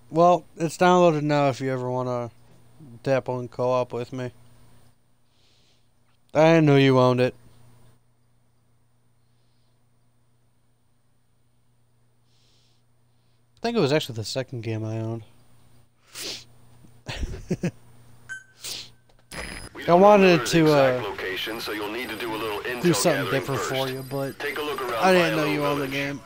Well, it's downloaded now if you ever want to dabble in co-op with me. I didn't know you owned it. I think it was actually the second game I owned. I wanted to location, so you'll need to do a little intel do something gathering different first. for you, but Take a look around I didn't know Milo you owned the Village. game.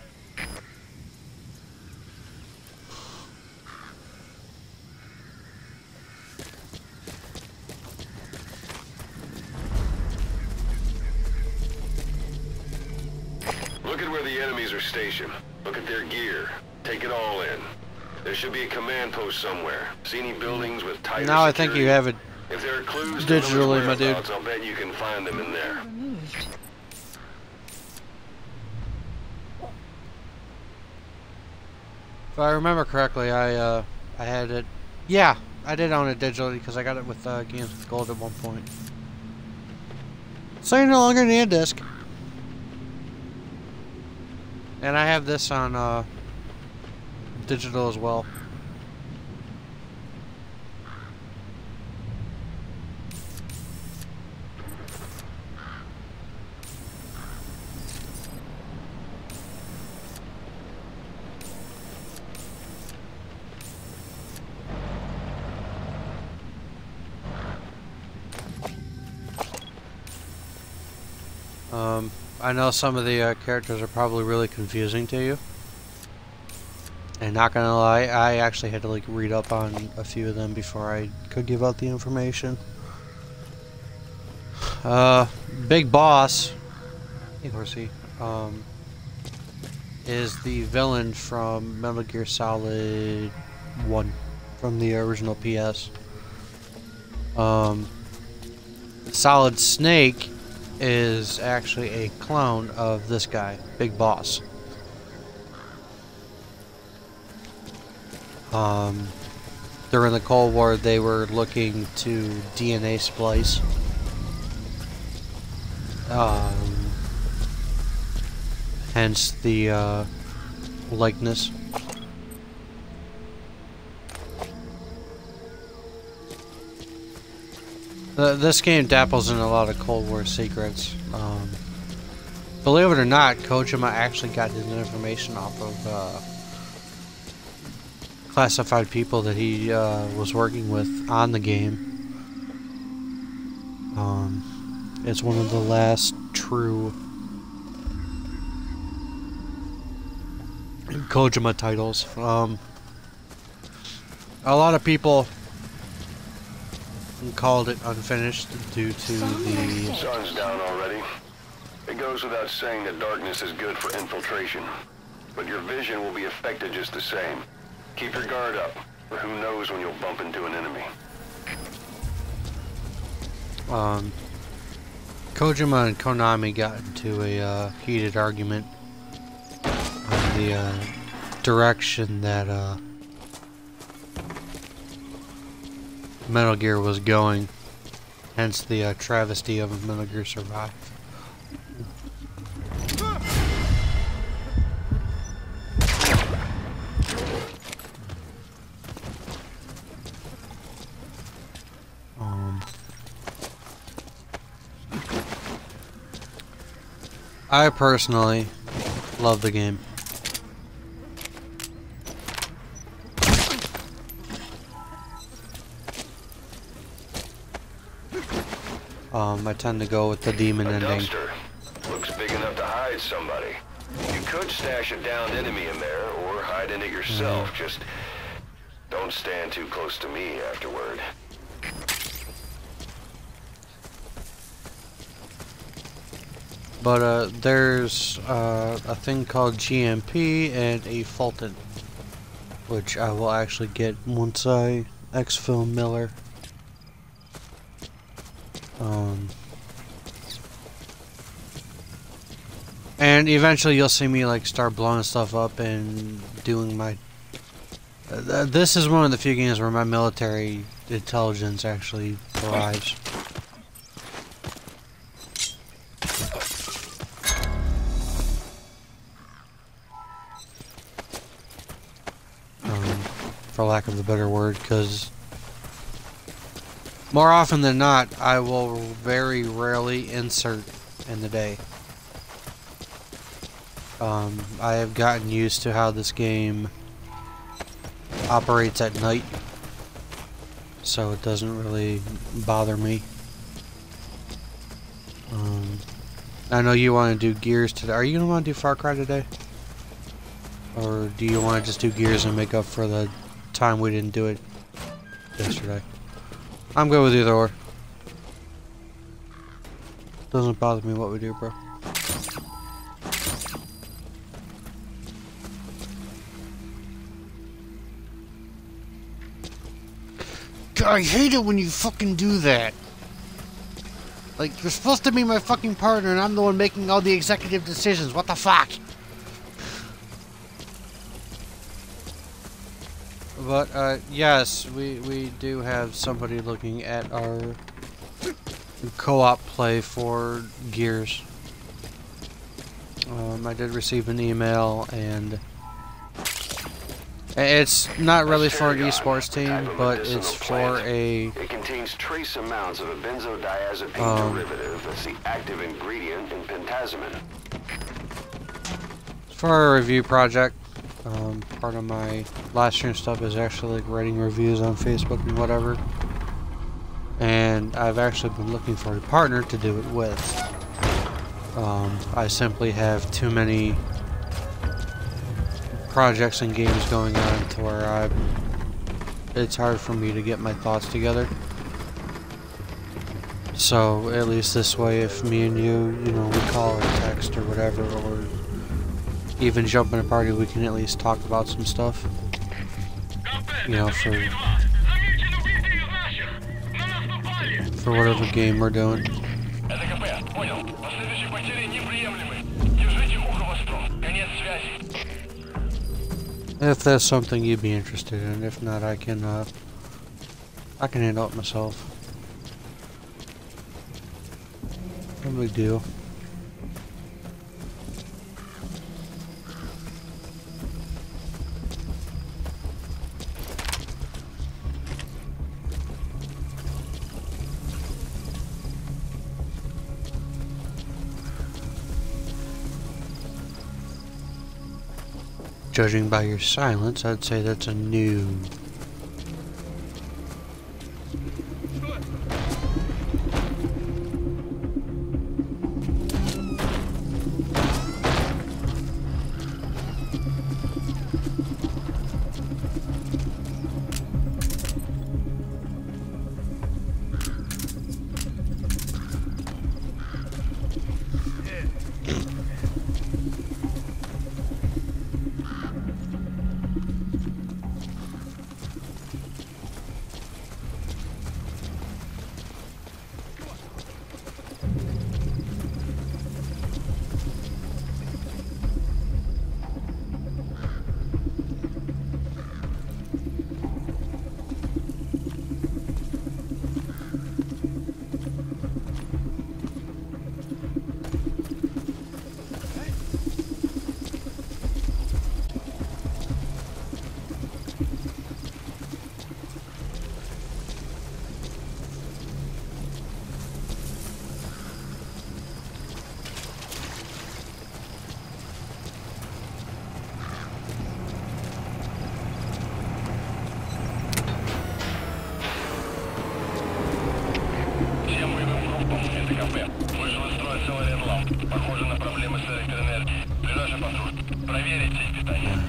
Look at where the enemies are stationed. Look at their gear. Take it all in. There should be a command post somewhere. See any buildings with tighter Now I security? think you have it If there are clues to digitally, those my dude. whereabouts, I'll bet you can find them in there. Removed. If I remember correctly, I had it. Yeah, I did own it digitally because I got it with Games with Gold at one point. So you no longer need a disc. And I have this on digital as well. I know some of the characters are probably really confusing to you. And not gonna lie, I actually had to like read up on a few of them before I could give out the information. Big Boss, of course he, is the villain from Metal Gear Solid 1 from the original PS. Solid Snake is actually a clone of this guy, Big Boss. During the Cold War, they were looking to DNA splice. Hence the likeness. This game dabbles in a lot of Cold War secrets. Believe it or not, Kojima actually got his information off of classified people that he was working with on the game. It's one of the last true Kojima titles. A lot of people called it unfinished due to the... Sun's down already. It goes without saying that darkness is good for infiltration. But your vision will be affected just the same. Keep your guard up, or who knows when you'll bump into an enemy. Kojima and Konami got into a heated argument on the direction that Metal Gear was going, hence the travesty of Metal Gear Survive. I personally love the game. I tend to go with the demon ending. Dumpster. Looks big enough to hide somebody. You could stash a downed enemy in there, or hide in it yourself. Just don't stand too close to me afterward. But there's a thing called GMP and a Fulton, which I will actually get once I exfil Miller. And eventually you'll see me like start blowing stuff up and doing my... this is one of the few games where my military intelligence actually thrives. for lack of a better word, because more often than not, I will very rarely insert in the day. I have gotten used to how this game operates at night, so it doesn't really bother me. I know you want to do Gears today. Are you going to want to do Far Cry today? Or do you want to just do Gears and make up for the time we didn't do it yesterday? I'm good with either or. Doesn't bother me what we do, bro. God, I hate it when you fucking do that. Like, you're supposed to be my fucking partner and I'm the one making all the executive decisions. What the fuck? But, yes, we do have somebody looking at our co-op play for Gears. I did receive an email, and it's not really for an esports team, but it's for a... It contains trace amounts of a benzodiazepine derivative that's the active ingredient in pentazimine. For a review project. Part of my live stream stuff is actually like writing reviews on Facebook and whatever. And I've actually been looking for a partner to do it with. I simply have too many projects and games going on to where it's hard for me to get my thoughts together. So at least this way, if me and you know, we call or text or whatever, or even jump in a party, we can at least talk about some stuff. You know, for whatever game we're doing. If that's something you'd be interested in. If not, I can handle it myself. No big deal. Judging by your silence, I'd say that's a no.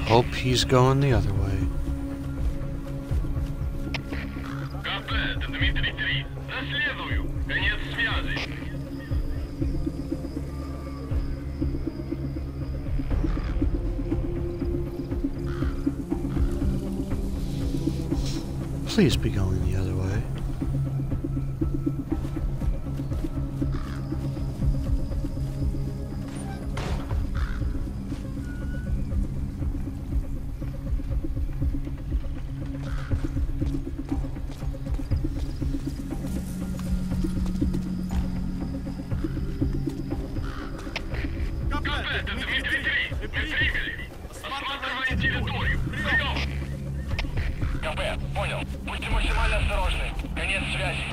Hope he's going the other way. Please be going the other way. ГКП. Понял. Будьте максимально осторожны. Конец связи.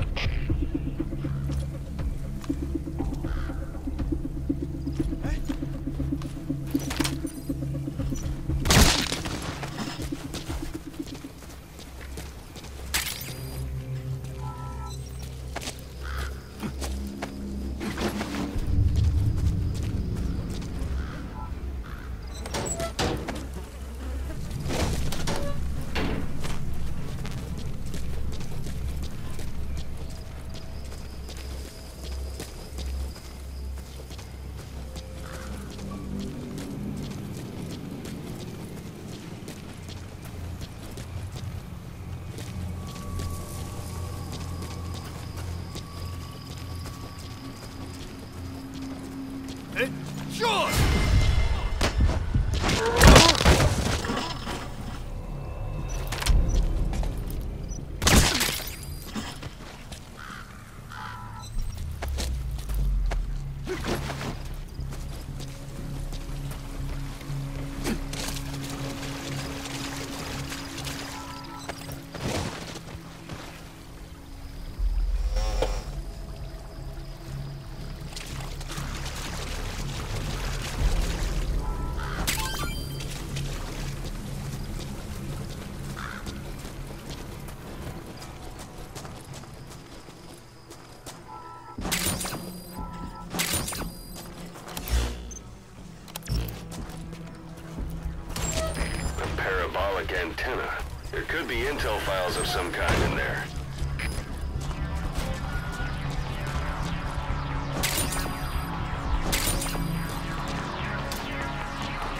Antenna. There could be intel files of some kind in there.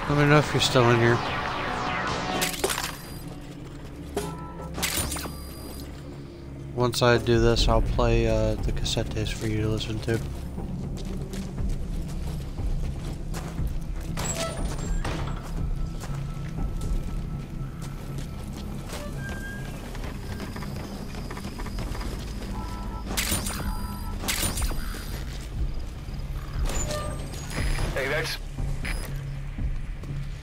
Let me know if you're still in here. Once I do this, I'll play the cassette tapes for you to listen to.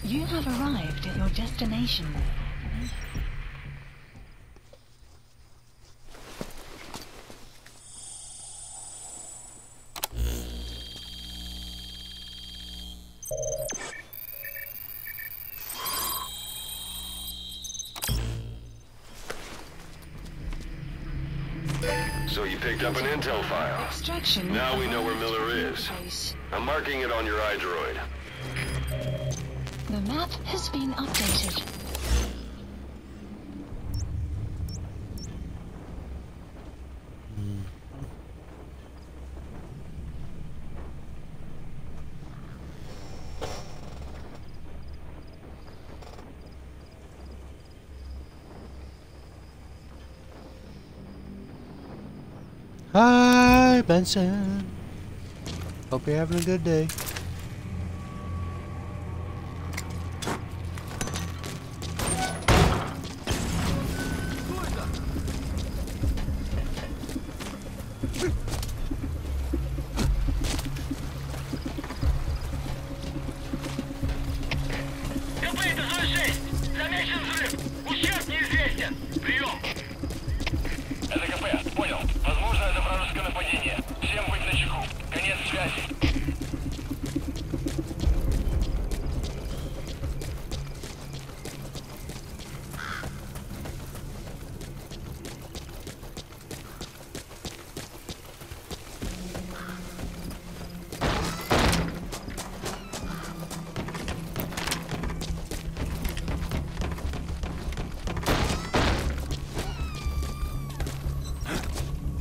You have arrived at your destination. So you picked up an intel file. Extraction. Now we know where Miller is. I'm marking it on your iDroid. The map has been updated. Hi, Benson. Hope you're having a good day.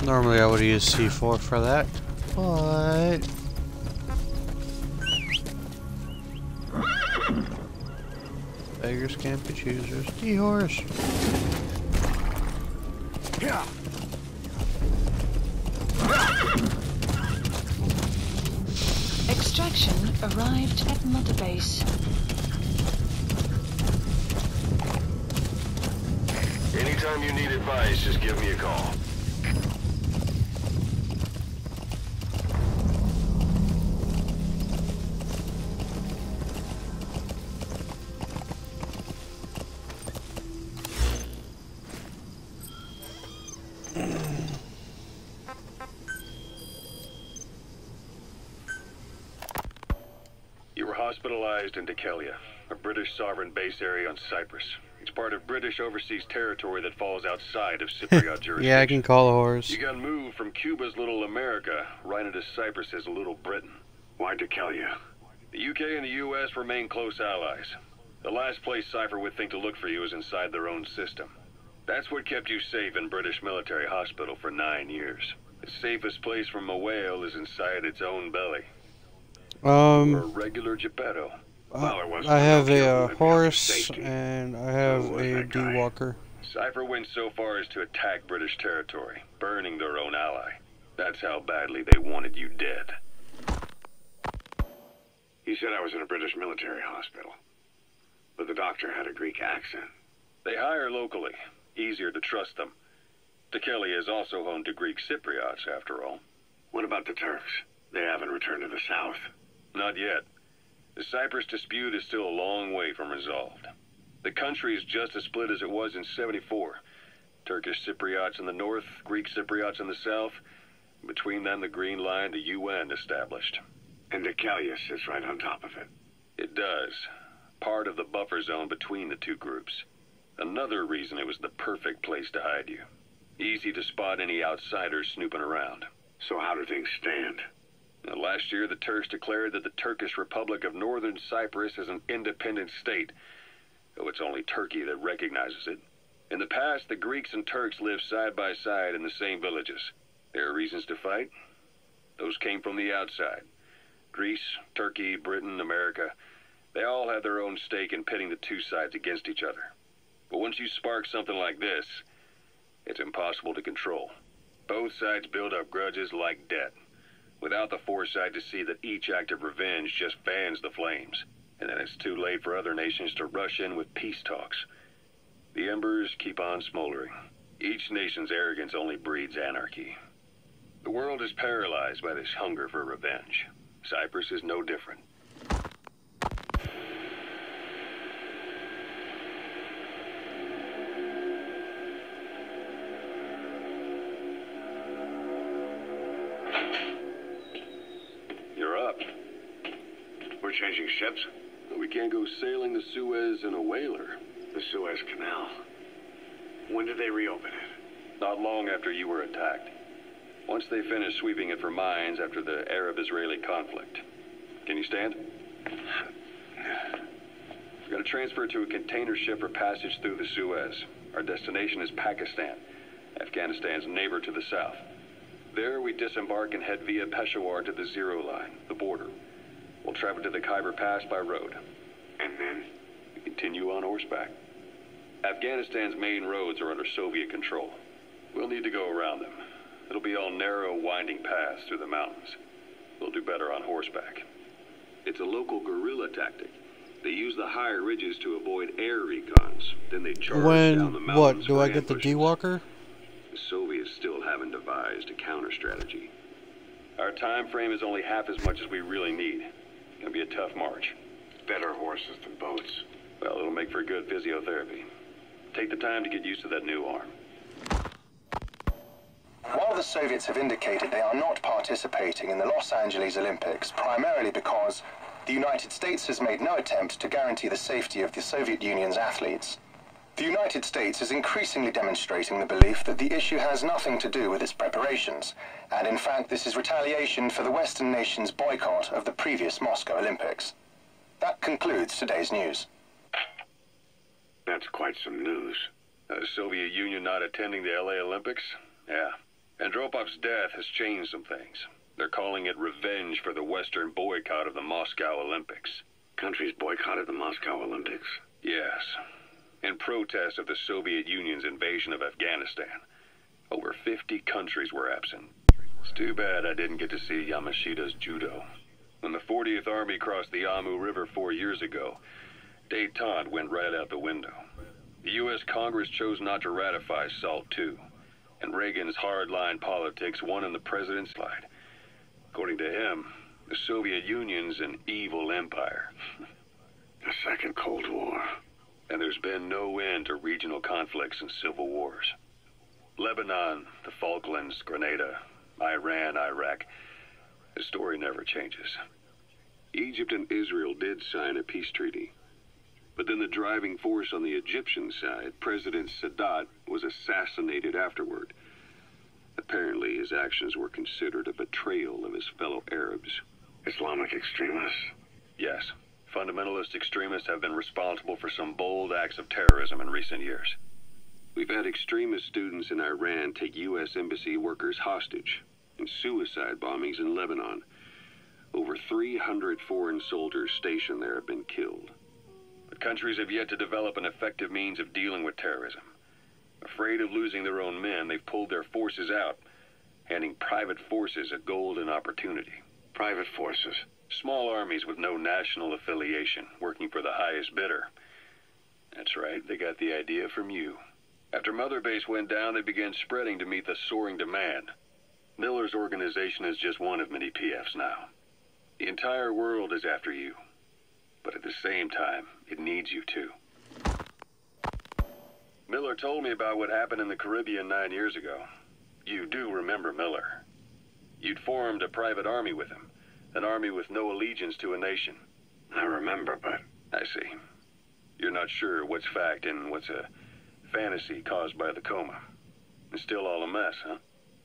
Normally I would use C4 for that, but beggars can't be choosers. D-horse. Yeah. Extraction arrived at Mother Base. Anytime you need advice, just give me a call. You were hospitalized in Dikelia, a British sovereign base area on Cyprus. It's part of British overseas territory that falls outside of Cypriot jurisdiction. Yeah, I can call a horse. You got moved from Cuba's Little America right into Cyprus's Little Britain. Why Dikelia? The UK and the US remain close allies. The last place Cypher would think to look for you is inside their own system. That's what kept you safe in British military hospital for 9 years. The safest place from a whale is inside its own belly. You're a regular Geppetto. I have a horse and I have a D-Walker. Cypher went so far as to attack British territory, burning their own ally. That's how badly they wanted you dead. He said I was in a British military hospital, but the doctor had a Greek accent. They hire locally. Easier to trust them. Dikelia is also home to Greek Cypriots, after all. What about the Turks? They haven't returned to the south. Not yet. The Cyprus dispute is still a long way from resolved. The country is just as split as it was in '74. Turkish Cypriots in the north, Greek Cypriots in the south. Between them, the Green Line, the UN established. And Dikelia sits right on top of it. It does. Part of the buffer zone between the two groups. Another reason it was the perfect place to hide you. Easy to spot any outsiders snooping around. So how do things stand? Now, last year, the Turks declared that the Turkish Republic of Northern Cyprus is an independent state, though it's only Turkey that recognizes it. In the past, the Greeks and Turks lived side by side in the same villages. There are reasons to fight. Those came from the outside. Greece, Turkey, Britain, America, they all had their own stake in pitting the two sides against each other. But once you spark something like this, it's impossible to control. Both sides build up grudges like debt, without the foresight to see that each act of revenge just fans the flames. And then it's too late for other nations to rush in with peace talks. The embers keep on smoldering. Each nation's arrogance only breeds anarchy. The world is paralyzed by this hunger for revenge. Cyprus is no different. You're up. We're changing ships? We can't go sailing the Suez in a whaler. The Suez Canal. When did they reopen it? Not long after you were attacked. Once they finished sweeping it for mines after the Arab-Israeli conflict. Can you stand? We're going to transfer to a container ship for passage through the Suez. Our destination is Pakistan, Afghanistan's neighbor to the south. There we disembark and head via Peshawar to the Zero Line, the border. We'll travel to the Khyber Pass by road. And then? We continue on horseback. Afghanistan's main roads are under Soviet control. We'll need to go around them. It'll be all narrow, winding paths through the mountains. We'll do better on horseback. It's a local guerrilla tactic. They use the higher ridges to avoid air recons. Then they charge down the mountains. What, do I get the ambushes. D-Walker? The Soviets still haven't devised a counter-strategy. Our time frame is only half as much as we really need. It'll be a tough march. Better horses than boats. Well, it'll make for good physiotherapy. Take the time to get used to that new arm. While the Soviets have indicated they are not participating in the Los Angeles Olympics, primarily because the United States has made no attempt to guarantee the safety of the Soviet Union's athletes, the United States is increasingly demonstrating the belief that the issue has nothing to do with its preparations, and in fact this is retaliation for the Western nations' boycott of the previous Moscow Olympics. That concludes today's news. That's quite some news. The Soviet Union not attending the LA Olympics? Yeah. Andropov's death has changed some things. They're calling it revenge for the Western boycott of the Moscow Olympics. Countries boycotted the Moscow Olympics? Yes. In protest of the Soviet Union's invasion of Afghanistan. Over 50 countries were absent. It's too bad I didn't get to see Yamashita's judo. When the 40th Army crossed the Amu River 4 years ago, détente went right out the window. The U.S. Congress chose not to ratify SALT II, and Reagan's hardline politics won in the president's slide. According to him, the Soviet Union's an evil empire. The Second Cold War. And there's been no end to regional conflicts and civil wars. Lebanon, the Falklands, Grenada, Iran, Iraq. The story never changes. Egypt and Israel did sign a peace treaty. But then the driving force on the Egyptian side, President Sadat, was assassinated afterward. Apparently, his actions were considered a betrayal of his fellow Arabs. Islamic extremists? Yes. Fundamentalist extremists have been responsible for some bold acts of terrorism in recent years. We've had extremist students in Iran take U.S. embassy workers hostage, and suicide bombings in Lebanon. Over 300 foreign soldiers stationed there have been killed. But countries have yet to develop an effective means of dealing with terrorism. Afraid of losing their own men, they've pulled their forces out, handing private forces a golden opportunity. Private forces? Small armies with no national affiliation, working for the highest bidder. That's right, they got the idea from you. After Mother Base went down, they began spreading to meet the soaring demand. Miller's organization is just one of many PFs now. The entire world is after you. But at the same time, it needs you too. Miller told me about what happened in the Caribbean 9 years ago. You do remember Miller. You'd formed a private army with him. An army with no allegiance to a nation. I remember, but... I see. You're not sure what's fact and what's a fantasy caused by the coma. It's still all a mess, huh?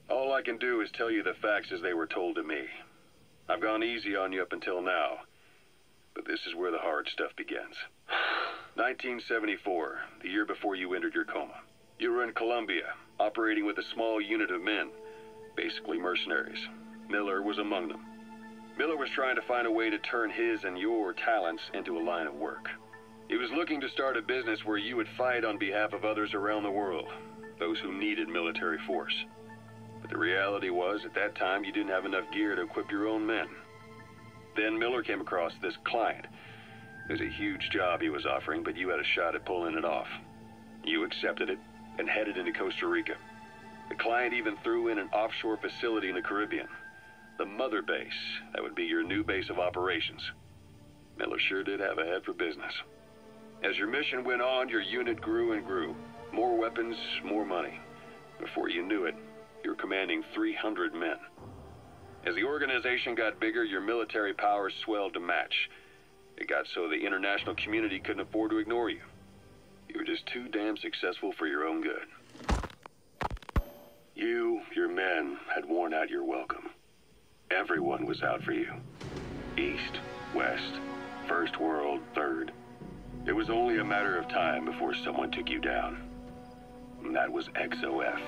All I can do is tell you the facts as they were told to me. I've gone easy on you up until now, but this is where the hard stuff begins. 1974, the year before you entered your coma. You were in Colombia, operating with a small unit of men, basically mercenaries. Miller was among them. Miller was trying to find a way to turn his and your talents into a line of work. He was looking to start a business where you would fight on behalf of others around the world, those who needed military force. But the reality was, at that time, you didn't have enough gear to equip your own men. Then Miller came across this client. It was a huge job he was offering, but you had a shot at pulling it off. You accepted it and headed into Costa Rica. The client even threw in an offshore facility in the Caribbean. The Mother Base, that would be your new base of operations. Miller sure did have a head for business. As your mission went on, your unit grew and grew. More weapons, more money. Before you knew it, you were commanding 300 men. As the organization got bigger, your military powers swelled to match. It got so the international community couldn't afford to ignore you. You were just too damn successful for your own good. You, your men, had worn out your welcome. Everyone was out for you. East, West, First World, Third. It was only a matter of time before someone took you down. And that was XOF.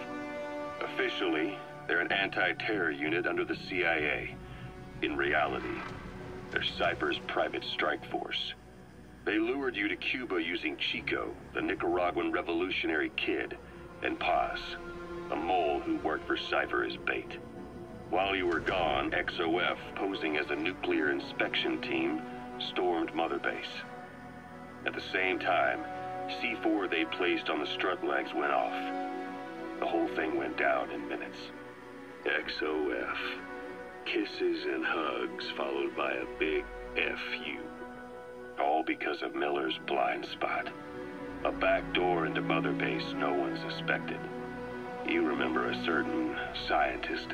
Officially, they're an anti-terror unit under the CIA. In reality, they're Cypher's private strike force. They lured you to Cuba using Chico, the Nicaraguan revolutionary kid, and Paz, a mole who worked for Cypher as bait. While you were gone, XOF, posing as a nuclear inspection team, stormed Mother Base. At the same time, C4 they placed on the strut legs went off. The whole thing went down in minutes. XOF. Kisses and hugs followed by a big FU. All because of Miller's blind spot. A back door into Mother Base no one suspected. You remember a certain scientist.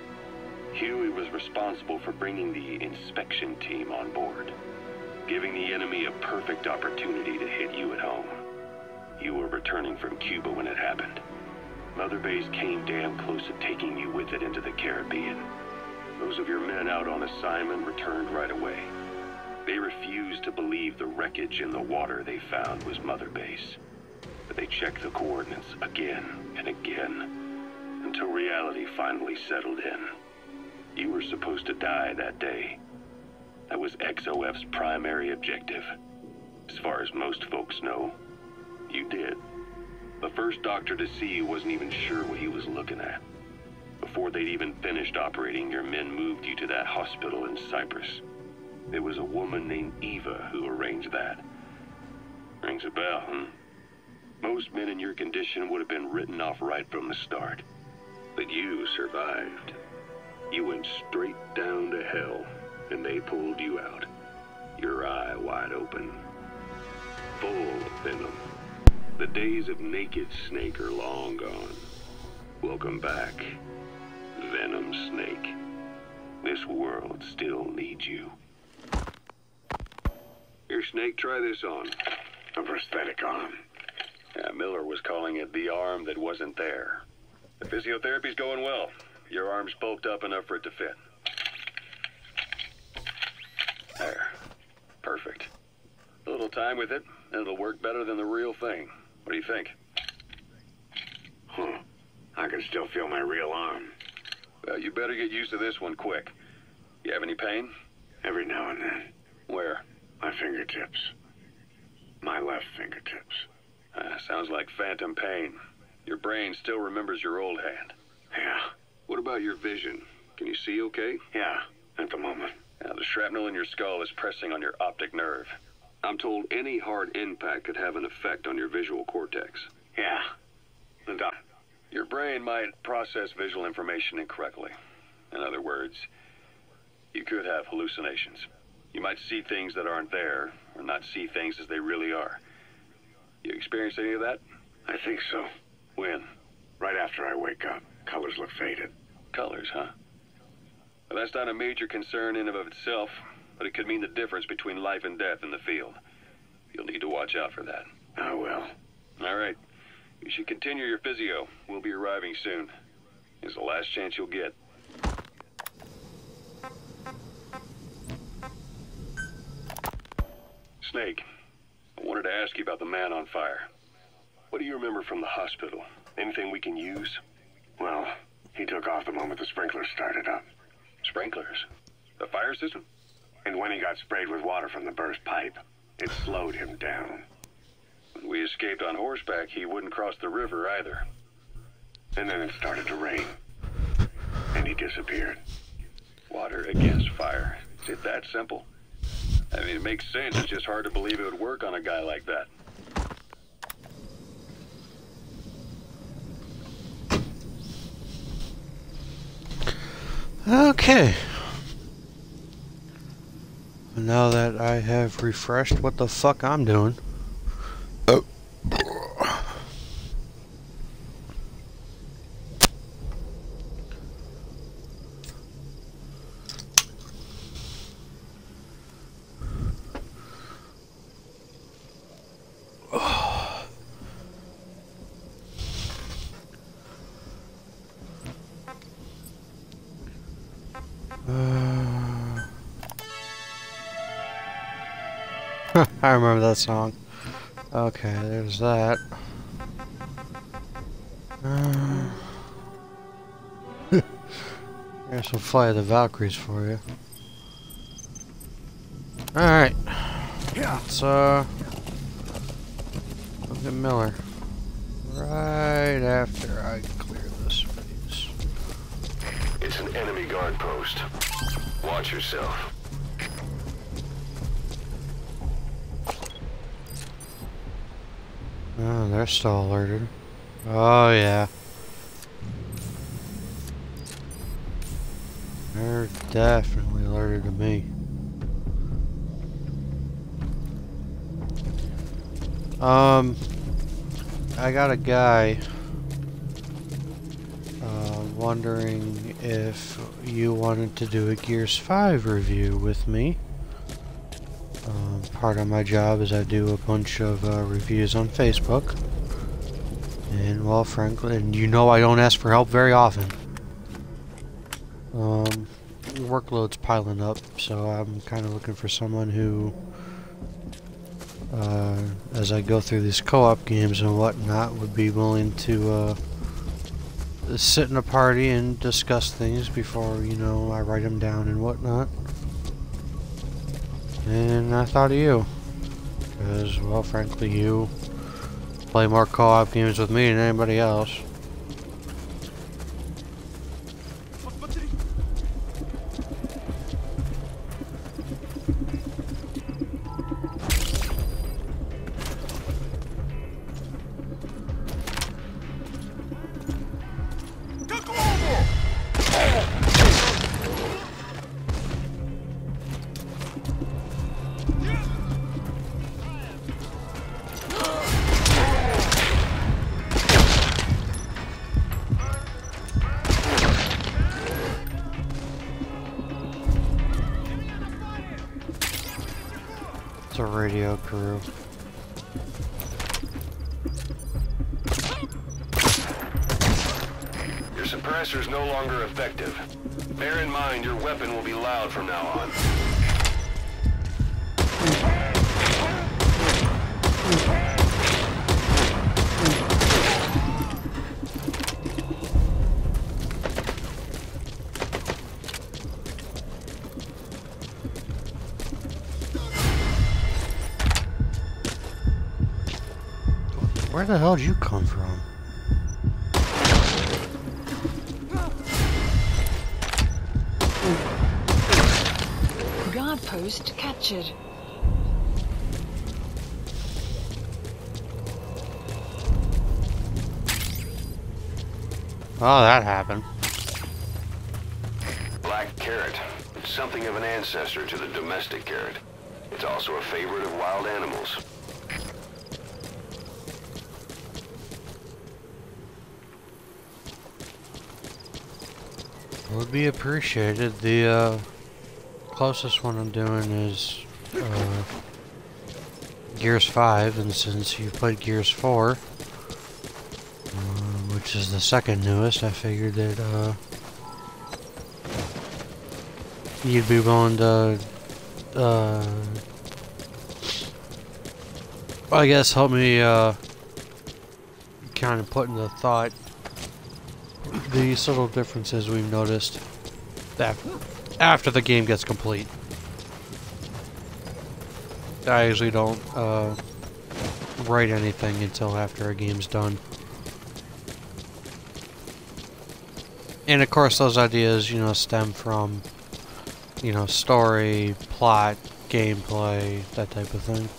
Huey was responsible for bringing the inspection team on board, giving the enemy a perfect opportunity to hit you at home. You were returning from Cuba when it happened. Mother Base came damn close to taking you with it into the Caribbean. Those of your men out on assignment returned right away. They refused to believe the wreckage in the water they found was Mother Base. But they checked the coordinates again and again, until reality finally settled in. You were supposed to die that day. That was XOF's primary objective. As far as most folks know, you did. The first doctor to see you wasn't even sure what he was looking at. Before they'd even finished operating, your men moved you to that hospital in Cyprus. There was a woman named Eva who arranged that. Rings a bell, huh? Most men in your condition would have been written off right from the start. But you survived. You went straight down to hell, and they pulled you out. Your eye wide open. Full venom. The days of naked Snake are long gone. Welcome back, Venom Snake. This world still needs you. Here, Snake, try this on. A prosthetic arm. Yeah, Miller was calling it the arm that wasn't there. The physiotherapy's going well. Your arm's bulked up enough for it to fit. There. Perfect. A little time with it, and it'll work better than the real thing. What do you think? Huh. I can still feel my real arm. Well, you better get used to this one quick. You have any pain? Every now and then. Where? My fingertips. My left fingertips. Sounds like phantom pain. Your brain still remembers your old hand. Yeah. What about your vision? Can you see okay? Yeah, at the moment. Now, the shrapnel in your skull is pressing on your optic nerve. I'm told any hard impact could have an effect on your visual cortex. Yeah. Your brain might process visual information incorrectly. In other words, you could have hallucinations. You might see things that aren't there, or not see things as they really are. You experience any of that? I think so. When? Right after I wake up. Colors look faded. Colors, huh? Well, that's not a major concern in and of itself, but it could mean the difference between life and death in the field. You'll need to watch out for that. I will. All right. You should continue your physio. We'll be arriving soon. It's the last chance you'll get. Snake, I wanted to ask you about the man on fire. What do you remember from the hospital? Anything we can use? Well, he took off the moment the sprinklers started up. Sprinklers? The fire system? And when he got sprayed with water from the burst pipe, it slowed him down. When we escaped on horseback, he wouldn't cross the river either. And then it started to rain. And he disappeared. Water against fire. Is it that simple? I mean, it makes sense. It's just hard to believe it would work on a guy like that. Okay. Now that I have refreshed what the fuck I'm doing. Oh. I remember that song. Okay, there's that. Here's some Flight of the Valkyries for you. Alright. Let's look at Miller. Right after I clear this space. It's an enemy guard post. Watch yourself. Oh, they're still alerted. Oh, yeah. They're definitely alerted to me. I got a guy wondering if you wanted to do a Gears 5 review with me. Part of my job is I do a bunch of reviews on Facebook. And, well, frankly, and you know I don't ask for help very often. Workload's piling up, so I'm kind of looking for someone who, as I go through these co-op games and whatnot, would be willing to sit in a party and discuss things before, you know, I write them down and whatnot. And I thought of you, because, well, frankly, you play more co-op games with me than anybody else. It's a radio crew. Your suppressor's no longer effective. Bear in mind your weapon will be loud from now on. Where the hell did you come from? Guard post captured. Oh, that happened. Black carrot. It's something of an ancestor to the domestic carrot. It's also a favorite of wild animals. Would be appreciated. The closest one I'm doing is Gears 5, and since you played Gears 4, which is the second newest, I figured that you'd be willing to, I guess, help me kind of put into thought the subtle differences we've noticed after the game gets complete. I usually don't write anything until after a game's done. And of course those ideas, you know, stem from, you know, story, plot, gameplay, that type of thing.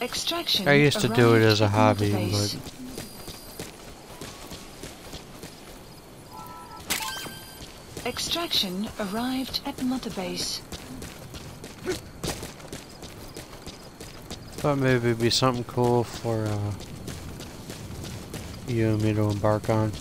Extraction. I used to do it as a arrived at hobby, Mother but Base. Extraction arrived at Mother Base. thought maybe it'd be something cool for you and me to embark on.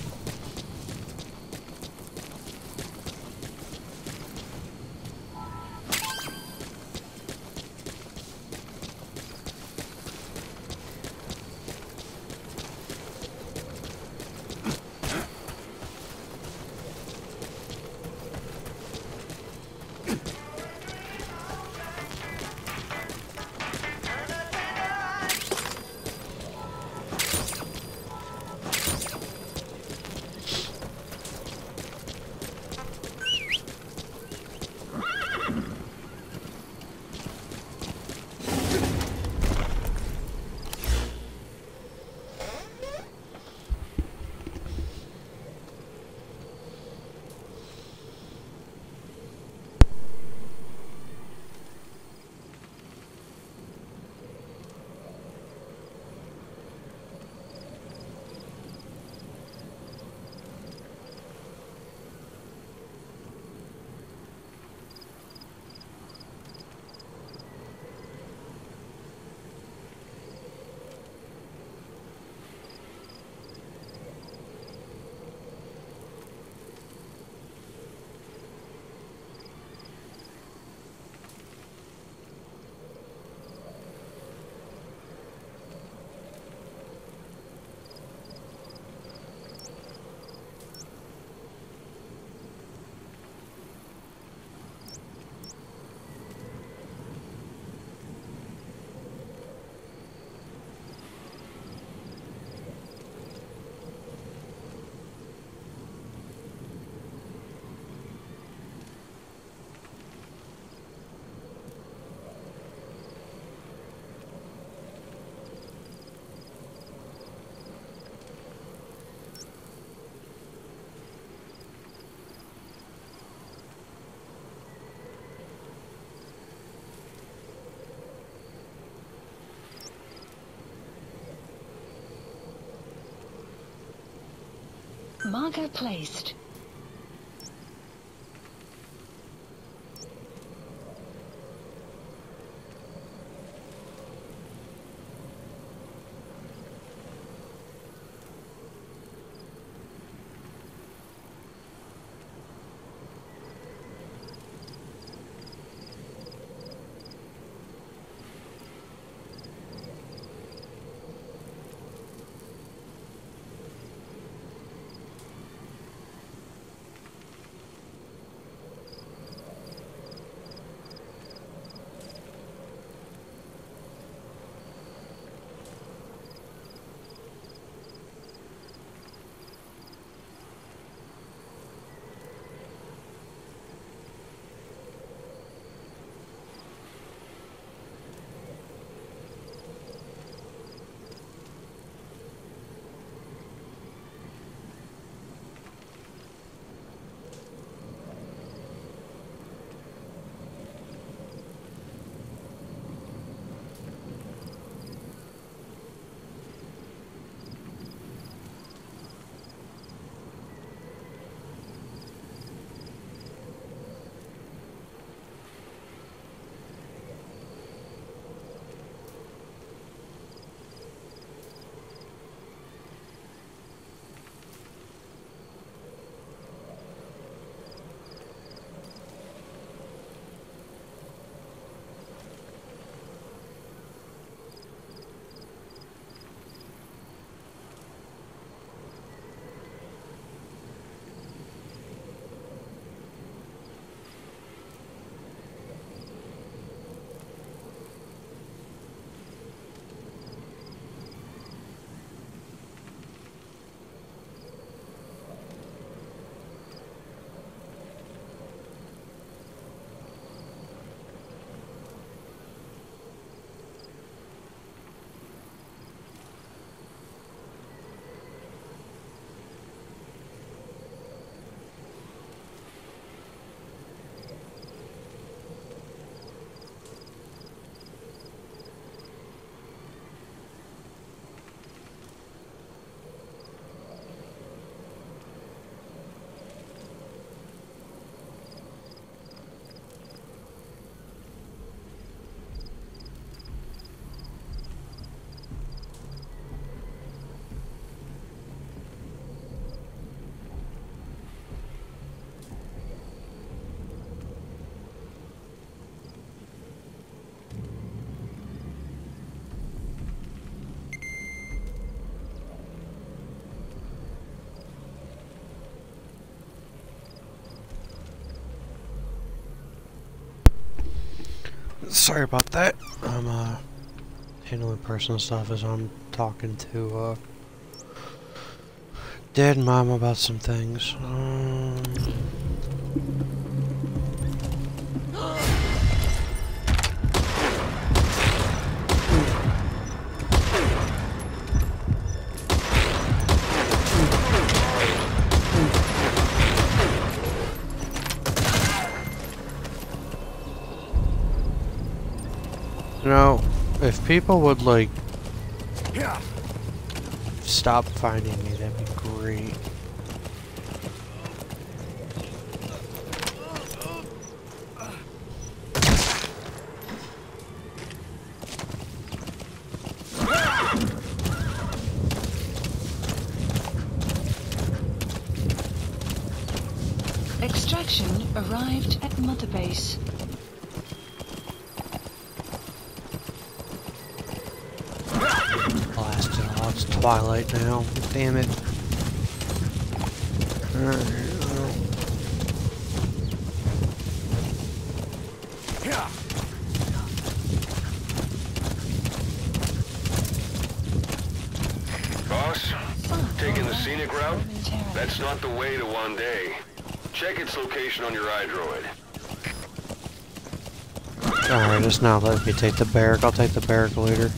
Marker placed. Sorry about that. I'm handling personal stuff as I'm talking to Dad and Mom about some things. You know, if people would like stop finding me, that'd be great. Extraction arrived at Mother Base. Blasted off. It's twilight now. Damn it. Boss, taking the scenic route? That's not the way to Wande. Check its location on your iDroid. Alright, it's not letting me take the barrack. I'll take the barrack later.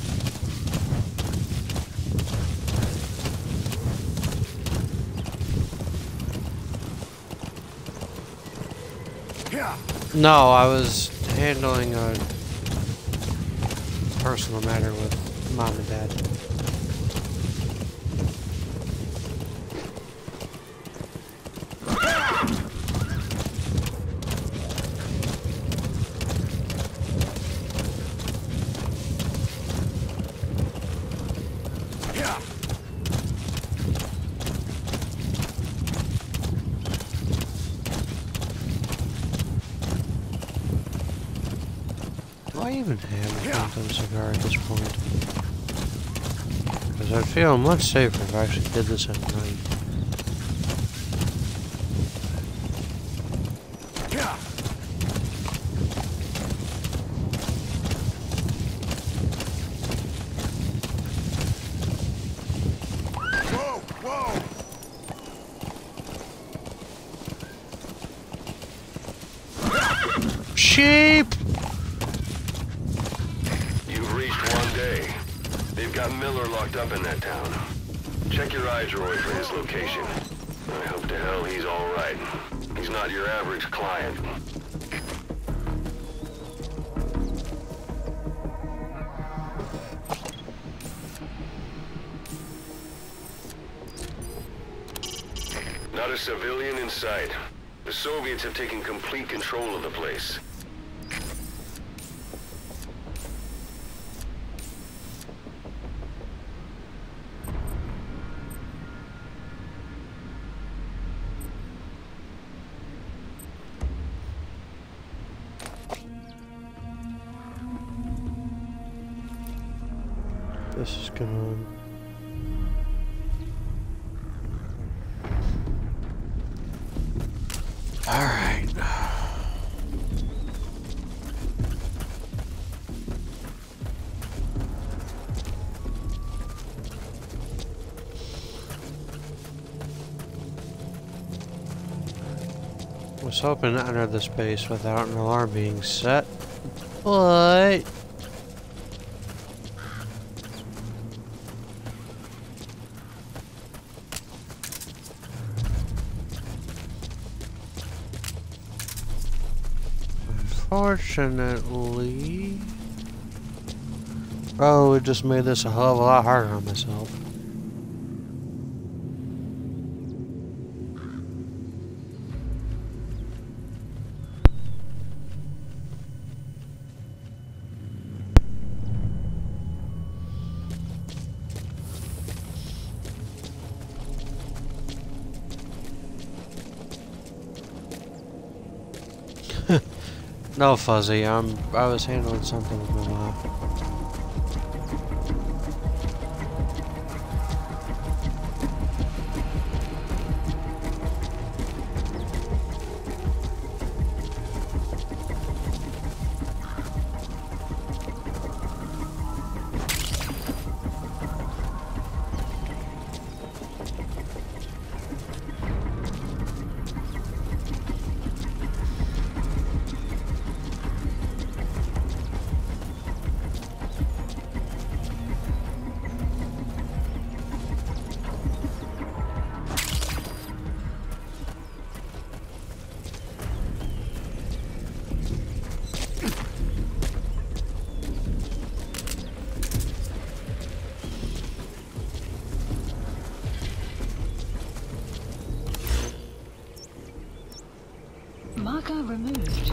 No, I was handling a personal matter with Mom and Dad. Do I even have a phantom cigar at this point? Because I'd feel much safer if I actually did this at night. Sheep! You've reached Wande. They've got Miller locked up in that town. Check your iDroid for his location. I hope to hell he's alright. He's not your average client. Not a civilian in sight. The Soviets have taken complete control of the place. This is gonna... Alright. Was hoping to enter this base without an alarm being set, but... Unfortunately... Oh, it just made this a hell of a lot harder on myself. No, Fuzzy, I was handling something with my mom. well removed.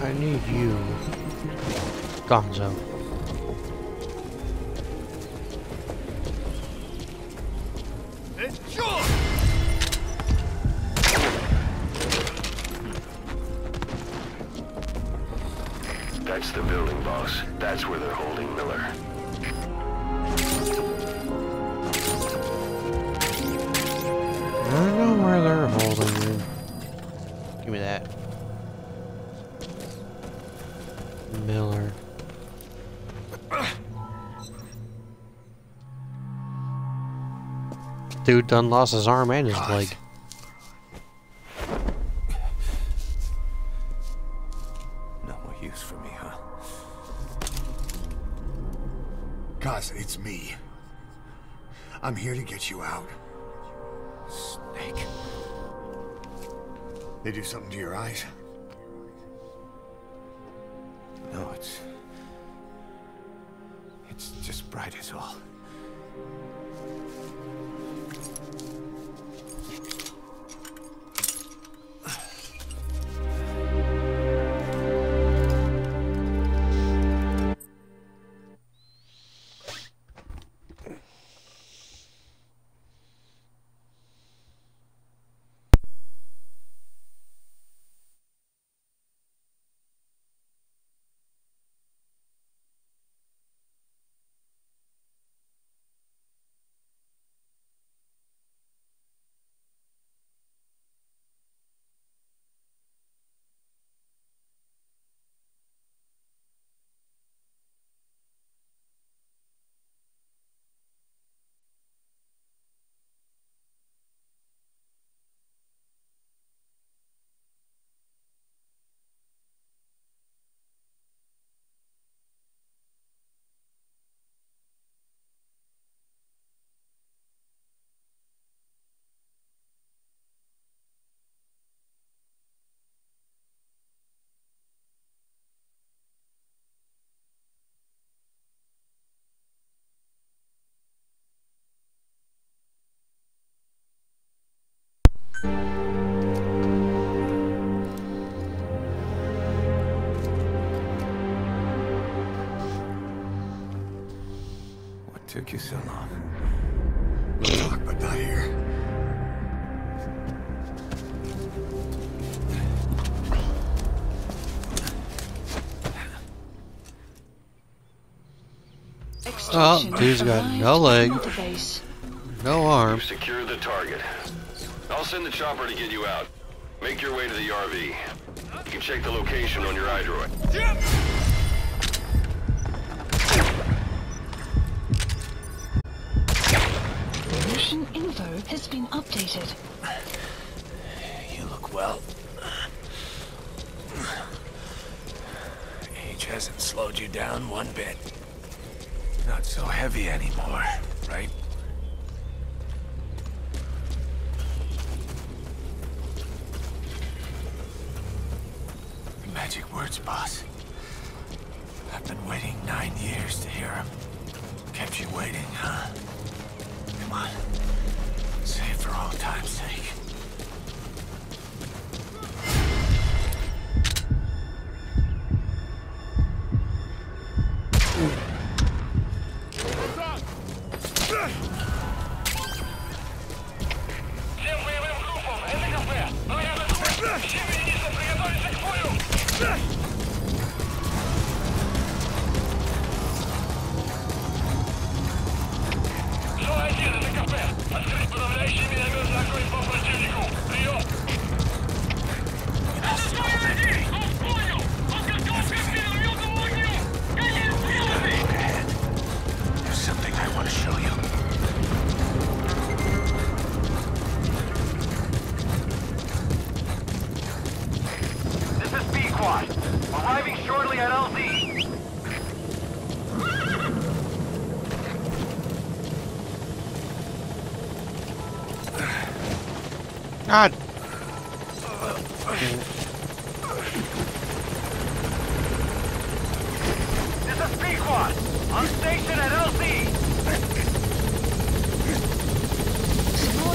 I need you. Gonzo. That's the building, boss. That's where they're holding Miller. I know where they're holding him. Give me that. Miller. Dude done lost his arm and his leg. No more use for me, huh? Cuz, it's me. I'm here to get you out. Snake. They do something to your eyes? No, it's just bright as all. Took you so long. We'll talk, but not here. Oh, dude's got no leg, no arm. You've secured the target. I'll send the chopper to get you out. Make your way to the RV. You can check the location on your iDroid. Mission info has been updated. You look well. Age hasn't slowed you down one bit. Not so heavy anymore, right? Magic words, boss. I've been waiting 9 years to hear them. Kept you waiting, huh? Come on. Say it for all time's sake. Всем боевым группам, это кафе. Все министры приготовиться к бою. Зона 1, это кафе. God. This is Pequod. On station at LZ.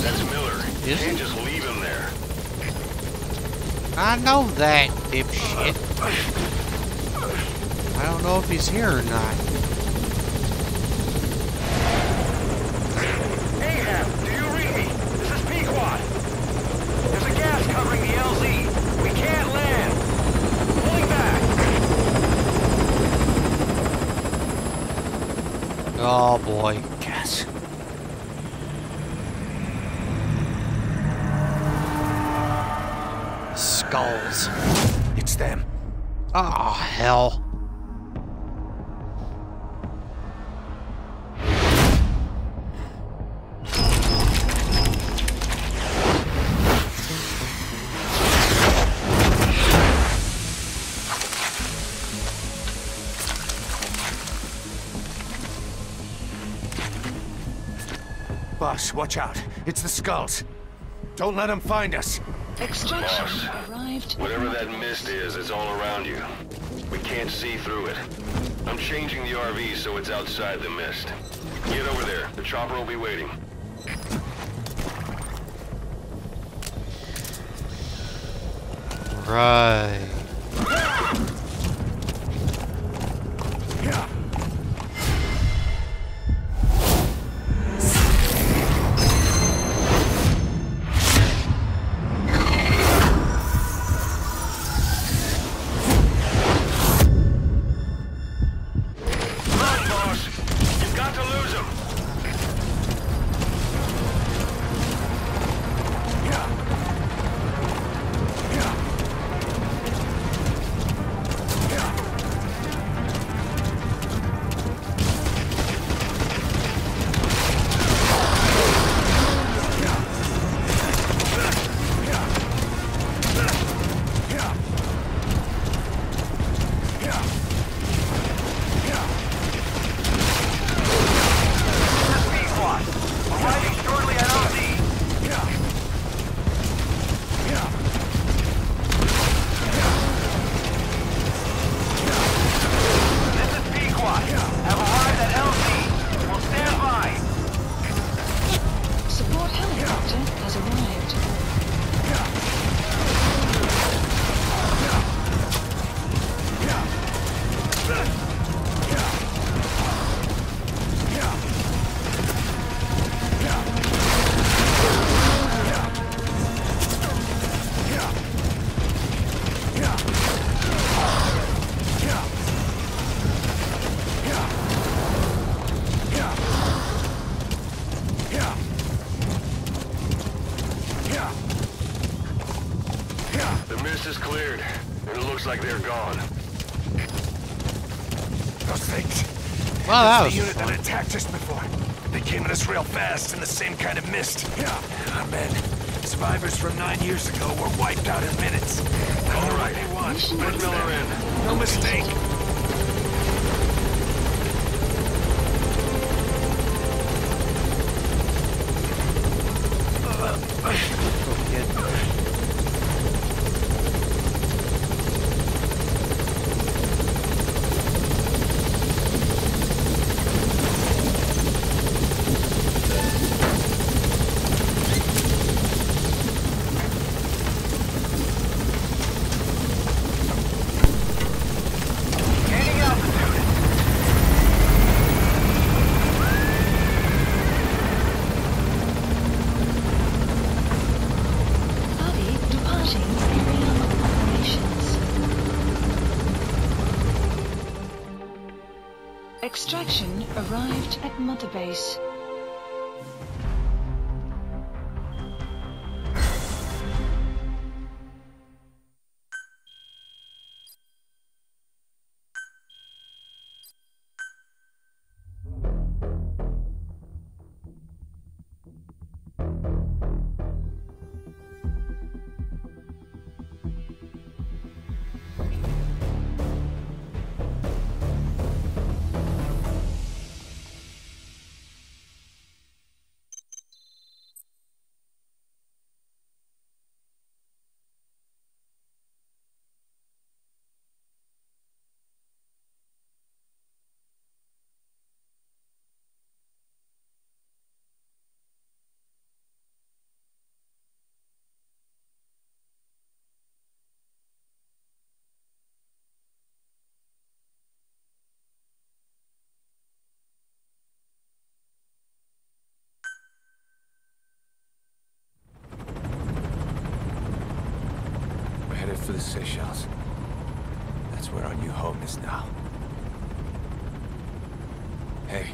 That's Miller. You Is can't it? just leave him there. I know that, dipshit. I don't know if he's here or not. Ahab, do you read me? This is Pequod. There's a gas covering the LZ. We can't land. Pulling back. Oh boy. Gas. Skulls. It's them. Oh, hell. Boss, watch out. It's the skulls. Don't let them find us. Extraction Boss, arrived. whatever that mist is, it's all around you. We can't see through it. I'm changing the RV so it's outside the mist. Get over there. The chopper will be waiting. Right. Run, boss! You've got to lose him! This is Pequod. Arriving shortly at LZ. This is Pequod. Have arrived at LZ. We'll stand by. Support helicopter has arrived. The mist is cleared, and it looks like they're gone. Those things. Well, that The was unit fun. that attacked us before. They came at us real fast in the same kind of mist. Our men, survivors from 9 years ago, were wiped out in minutes. I don't know what they want. Mission But it's Miller them. in. No mistake. Gaining altitude. Body departing area of operations. Extraction arrived at Mother Base. headed for the Seychelles. That's where our new home is now. Hey.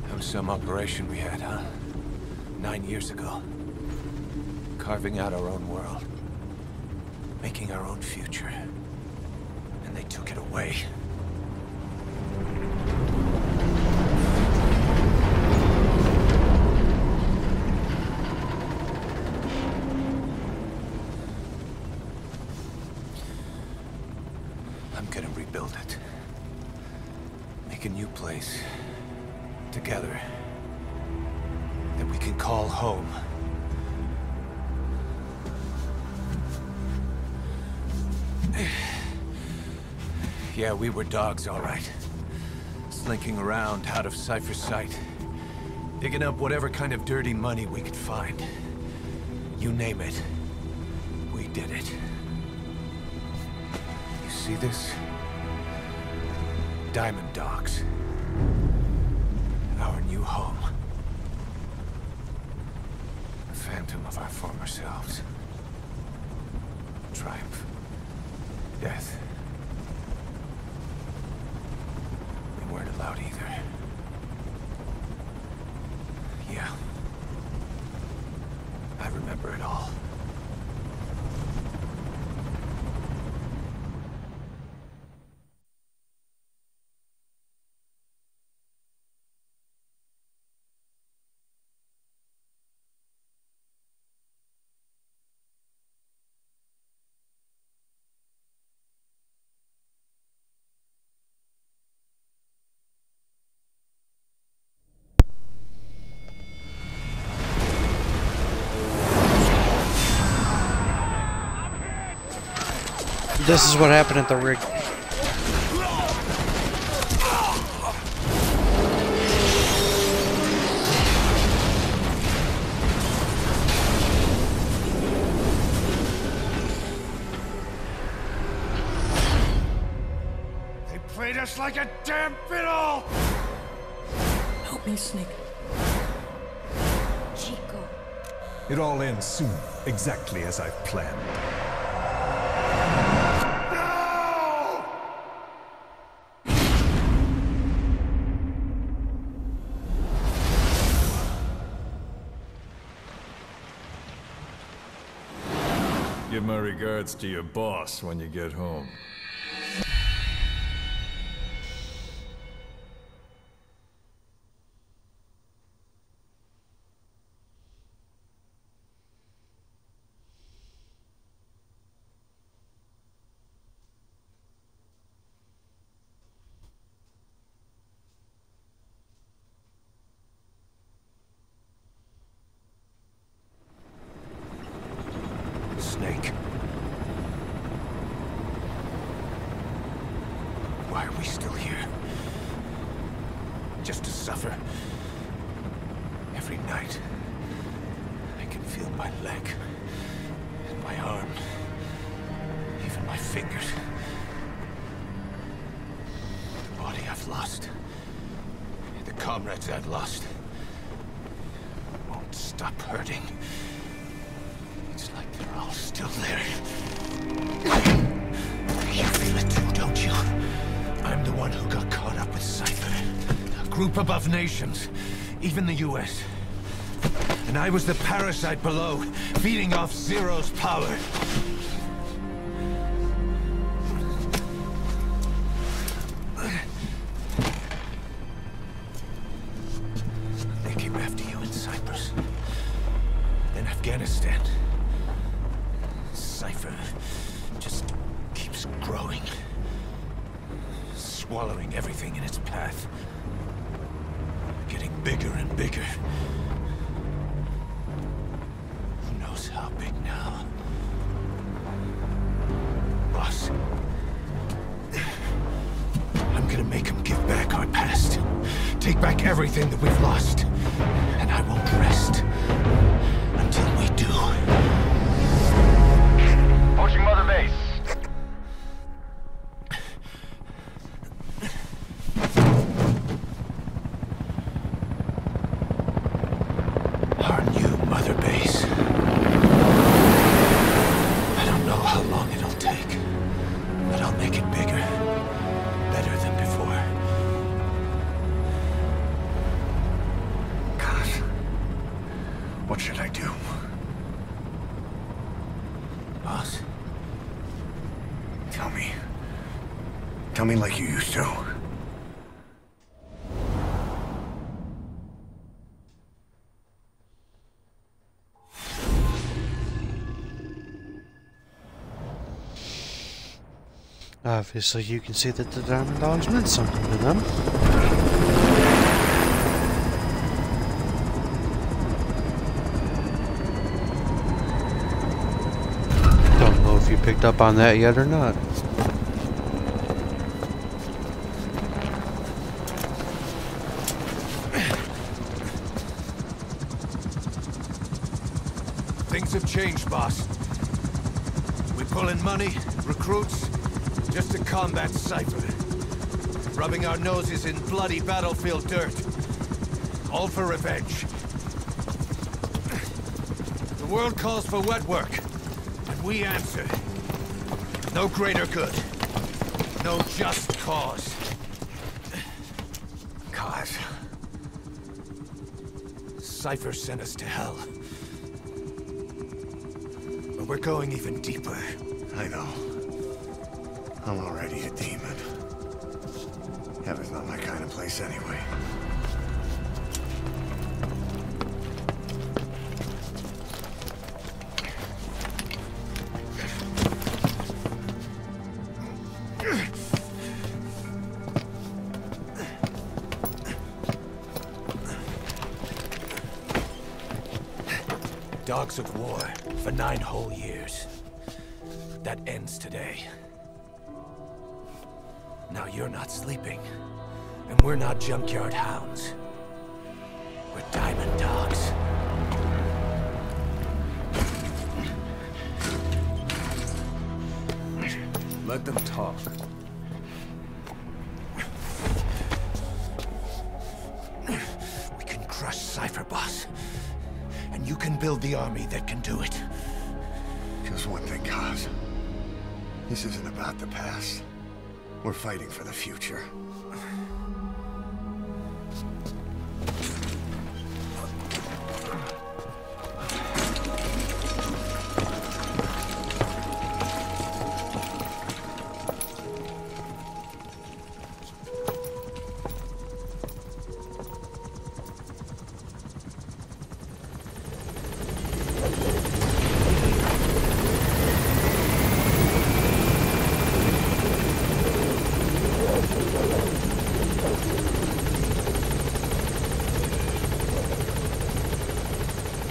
That was some operation we had, huh? 9 years ago. Carving out our own world. Making our own future. And they took it away. I'm gonna rebuild it. Make a new place. Together. That we can call home. Yeah, we were dogs, all right. Slinking around out of Cypher's sight. Digging up whatever kind of dirty money we could find. You name it. We did it. You see this? Diamond Dogs. Our new home. A phantom of our former selves. Triumph. Death. We weren't allowed either. Yeah. I remember it all. This is what happened at the rig. They played us like a damn fiddle! Help me, Snake. Chico. It all ends soon, exactly as I've planned. Give my regards to your boss when you get home. Snake. Why are we still here? Just to suffer? Every night, I can feel my leg, and my arm, even my fingers. The body I've lost, the comrades I've lost, won't stop hurting. It's like they're all still there. You feel it too, don't you? I'm the one who got caught up with Cypher. A group above nations, even the US. And I was the parasite below, feeding off Zero's power. They came after you in Cyprus. Then Afghanistan. Cypher just keeps growing. Swallowing everything in its path. Getting bigger and bigger. Who knows how big now? Boss. I'm gonna make him give back our past. Take back everything that we've lost. And I won't rest until we do. Approaching Mother Base. Our new Mother Base. What should I do? Boss? Tell me. Tell me like you used to. Obviously, you can see that the diamond dogs meant something to them. Don't know if you picked up on that yet or not. Things have changed, boss. We pull in money, recruits, just to combat Cypher. Rubbing our noses in bloody battlefield dirt. All for revenge. The world calls for wet work, and we answer. No greater good. No just cause. Cause. Cypher sent us to hell. But we're going even deeper. I know. I'm already a demon. Heaven's not my kind of place anyway. Dogs of war for 9 whole years. That ends today. Now you're not sleeping, and we're not junkyard hounds. We're diamond dogs. Let them talk. We can crush Cypher, boss. And you can build the army that can do it. Just one thing, Kaz. This isn't about the past. We're fighting for the future.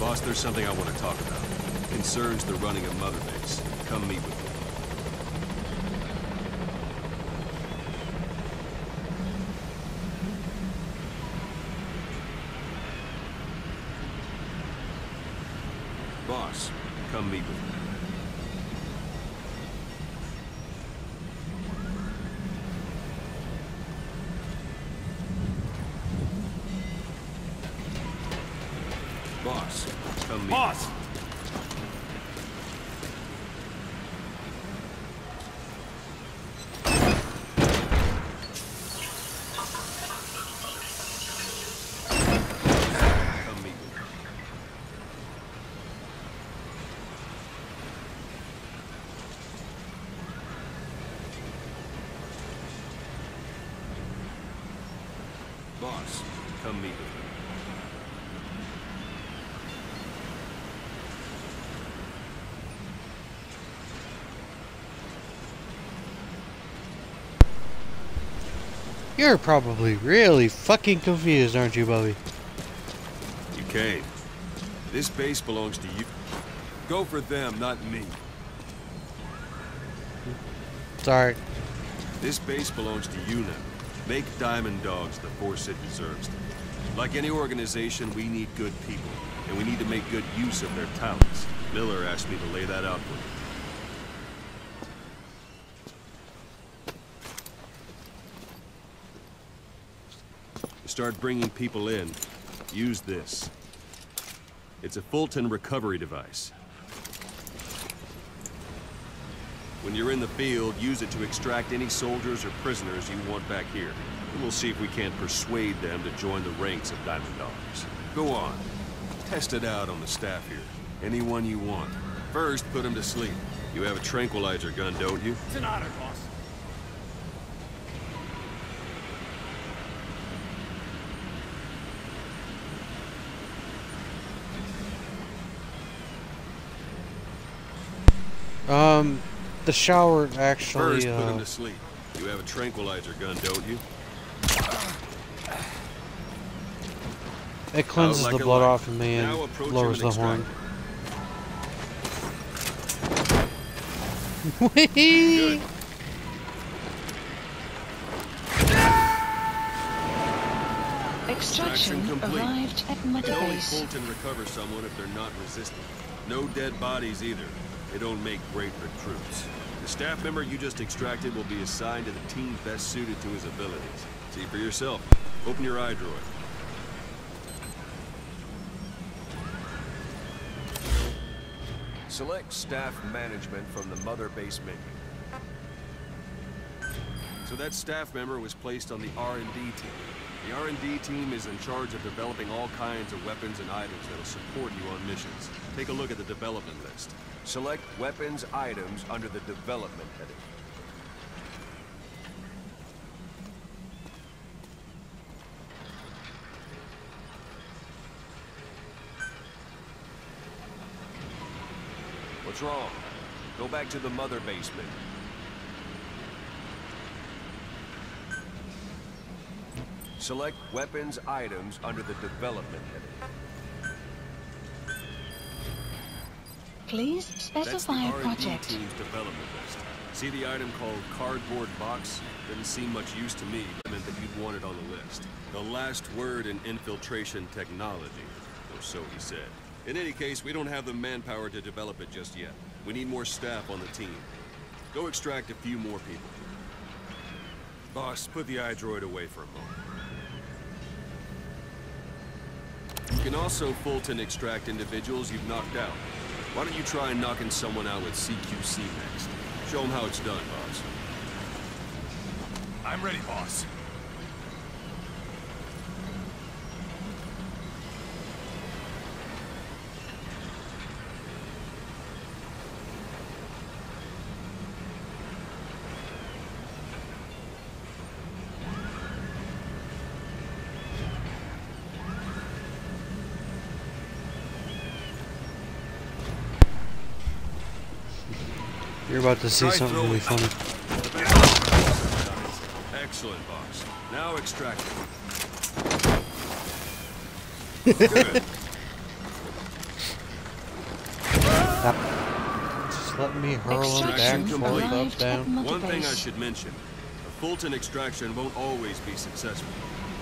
Boss, there's something I want to talk about. It concerns the running of Mother Base. Come meet with me. Boss, come meet with me. Boss, come meet. Boss! Come meet with me. Boss, come meet with me. You're probably really fucking confused, aren't you, Bubby? You came. This base belongs to you. Go for them, not me. Sorry. This base belongs to you now. Make Diamond Dogs the force it deserves. Like any organization, we need good people, and we need to make good use of their talents. Miller asked me to lay that out for you. To start bringing people in, use this. It's a Fulton recovery device. When you're in the field, use it to extract any soldiers or prisoners you want back here. And we'll see if we can't persuade them to join the ranks of Diamond Dogs. Go on. test it out on the staff here. Anyone you want. First, put him to sleep. You have a tranquilizer gun, don't you? It's an honor, boss. The shower actually, First, put him to sleep. You have a tranquilizer gun, don't you? It cleanses the blood off of me and lowers the horn. Good. Extraction arrived at Mother Only Base. Fulton recover someone if they're not resistant. No dead bodies either. They don't make great recruits. The staff member you just extracted will be assigned to the team best suited to his abilities. See for yourself. Open your eye droid. Select staff management from the Mother Base menu. So that staff member was placed on the R&D team. The R&D team is in charge of developing all kinds of weapons and items that'll support you on missions. Take a look at the development list. Select weapons items under the development heading. What's wrong? Go back to the Mother Base menu. Select weapons items under the development heading. Please specify a That's the R&D project. team's development list. See the item called cardboard box? Didn't seem much use to me, but meant that you'd want it on the list. The last word in infiltration technology, or so he said. In any case, we don't have the manpower to develop it just yet. We need more staff on the team. Go extract a few more people. Boss, put the iDroid away for a moment. You can also Fulton extract individuals you've knocked out. Why don't you try knocking someone out with CQC next? Show them how it's done, boss. I'm ready, boss. you're about to see something really funny. Excellent, boss. Now extract it. Good. Just let me hurl him back, Extraction forth, up, arrived at down. Mother One thing I Base. should mention. A Fulton extraction won't always be successful.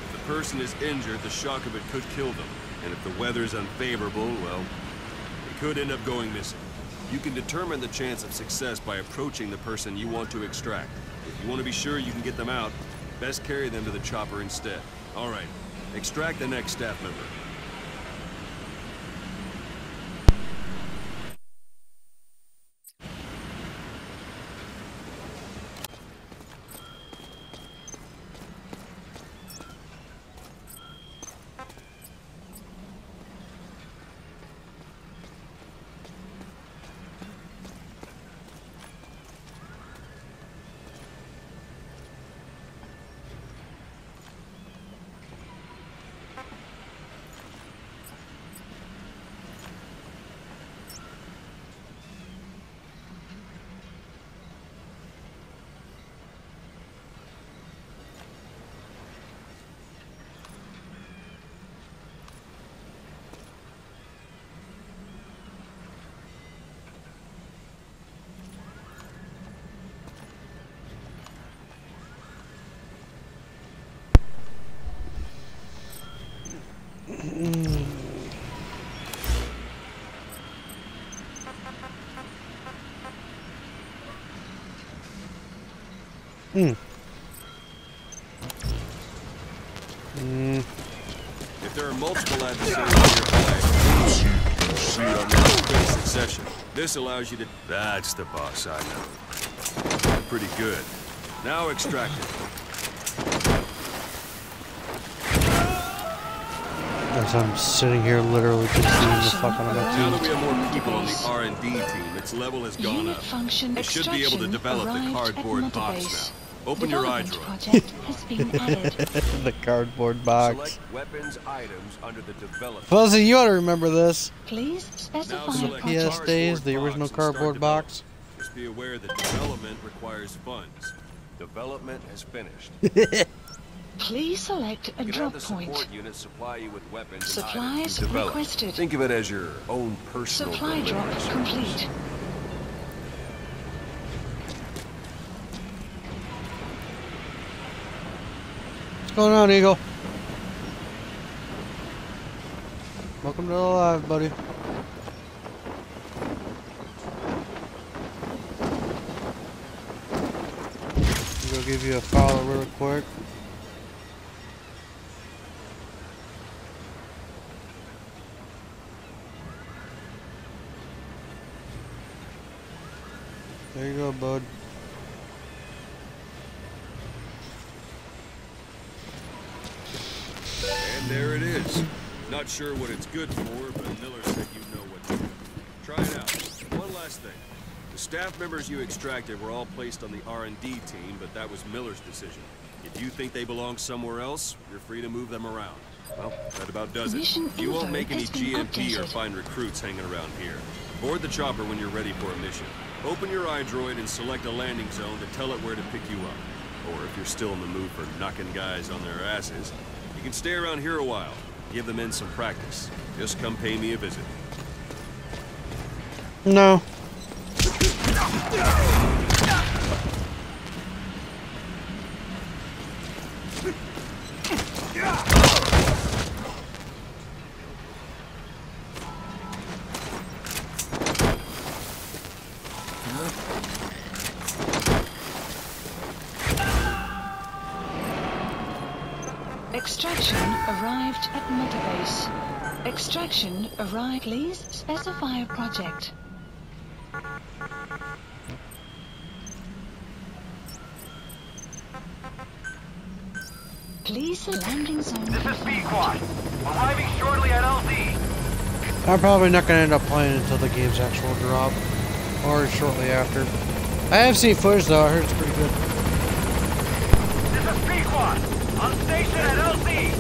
If the person is injured, the shock of it could kill them. And if the weather's unfavorable, well, it could end up going missing. You can determine the chance of success by approaching the person you want to extract. If you want to be sure you can get them out, best carry them to the chopper instead. All right, extract the next staff member. If there are multiple adversaries nearby, quick succession. This allows you to... That's the boss I know. Pretty good. Now extract it. As I'm sitting here literally just eating the fuck out of my Now that we teeth. have more people on the R&D team, its level has gone Unit up. function You should be able to extraction develop the arrived cardboard at box Motorbase. now. Open your eye Development drawer. project has been added. The cardboard box. Select weapons items under the development. Fuzzy, you ought to remember this. Please Now specify select project. PS days, the cardboard original box and start cardboard development. box. Just be aware that development requires funds. Development has finished. Please select a You can have drop the support point. unit supply you with weapons and Supplies items you develop. requested. Think of it as your own personal Supply drop delivery service. complete. What's going on, Eagle? Welcome to the live, buddy. I'm gonna give you a follow real quick. There you go, bud. And there it is. Not sure what it's good for, but Miller said you know what to do. Try it out. One last thing. The staff members you extracted were all placed on the R&D team, but that was Miller's decision. If you think they belong somewhere else, you're free to move them around. Well, that about does it. Mission You won't info make any has been GMP or updated. find recruits hanging around here. Board the chopper when you're ready for a mission. Open your iDroid and select a landing zone to tell it where to pick you up. Or if you're still in the mood for knocking guys on their asses, you can stay around here a while. Give the men some practice. Just come pay me a visit. No. Extraction arrived at Motorbase. Extraction arrived. Please specify a project. Please the landing zone. This is Pequod. Arriving shortly at LZ. I'm probably not gonna end up playing until the game's actual drop. Or shortly after. I have seen footage though, I heard it's pretty good. This is Pequod. On station at LZ.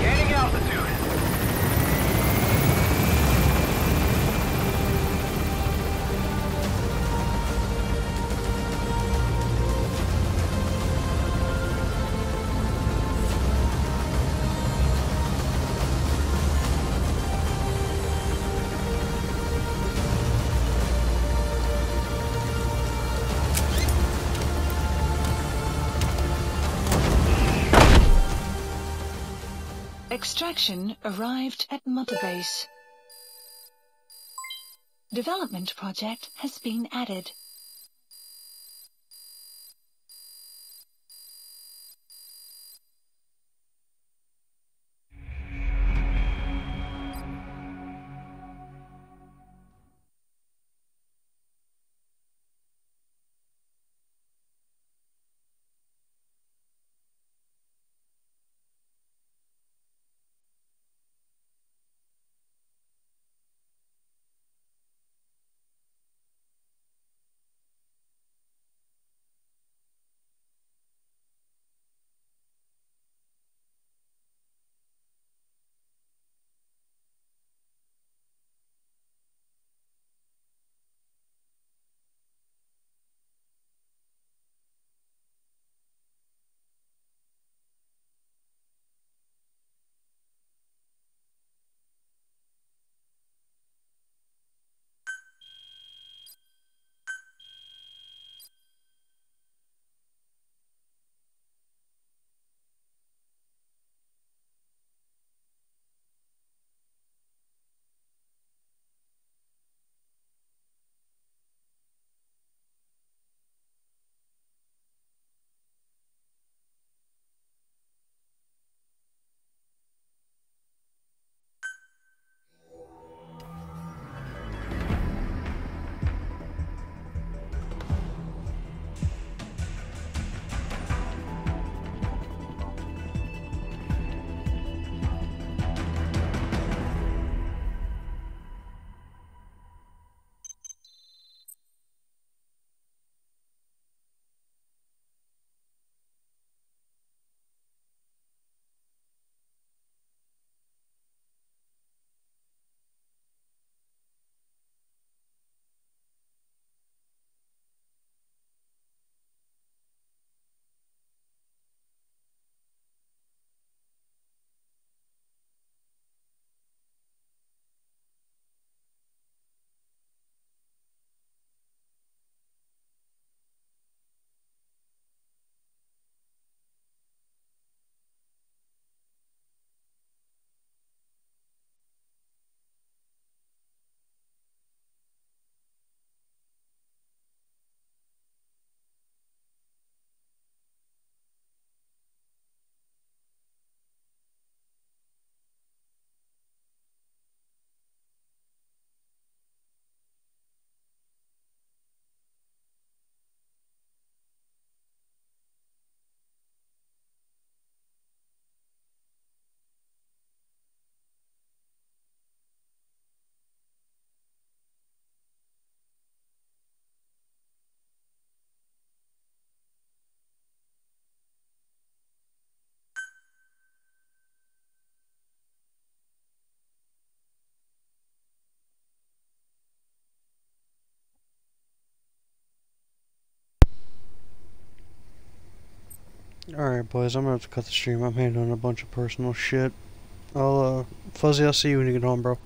Gaining altitude. Extraction arrived at Motorbase. Development project has been added. Alright, boys, I'm gonna have to cut the stream. I'm handling a bunch of personal shit. Fuzzy, I'll see you when you get home, bro.